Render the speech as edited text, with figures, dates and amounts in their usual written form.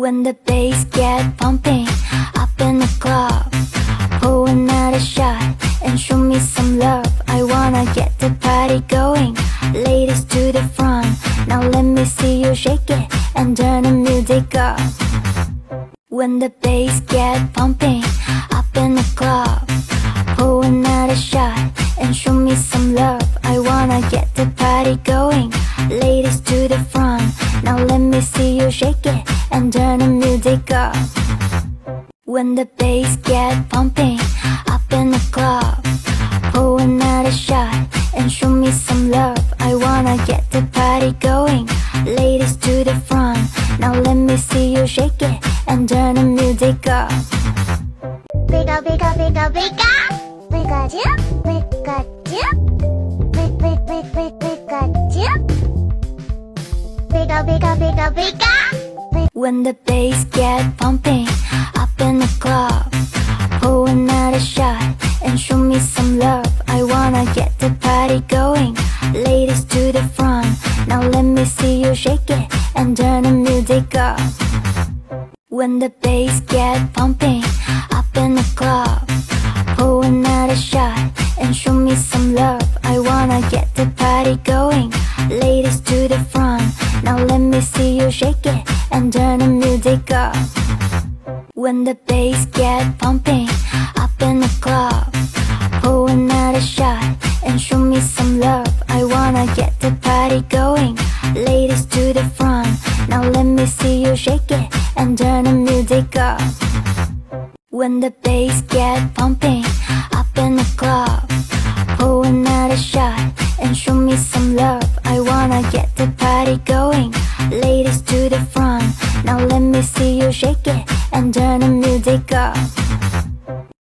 When the bass get pumping up in the club, pour another shot and show me some love. I wanna get the party going, ladies to the front. Now let me see you shake it and turn the music up. When the bass get pumping up in the club, pour another shot and show me some love. I wanna get the party going, ladies to the front. Now let me see you shake it and turn the music up. When the bass get pumping up in the club, pour another shot and show me some love. I wanna get the party going, ladies to the front. Now let me see you shake it and turn the music up. Wiggle, wiggle, wiggle, wiggle. Wiggle, wiggle, wiggle, wiggle, wiggle, wiggle. When the bass get pumping up in the club, pour another shot and show me some love. I wanna get the party going, ladies to the front. Now let me see you shake it and turn the music up. When the bass get pumping up in the club, pour another shot and show me some love. I wanna get the party going, ladies to the front. Now let me see you shake it and turn the music up. When the bass get pumping up in the club, pour another shot and show me some love. I wanna get the party going, ladies to the front. Now let me see you shake it and turn the music up. When the bass get pumping up in the club, pour another shot and show me some love. I wanna get the party going, ladies to the front. Now let me see you shake it and turn the music up.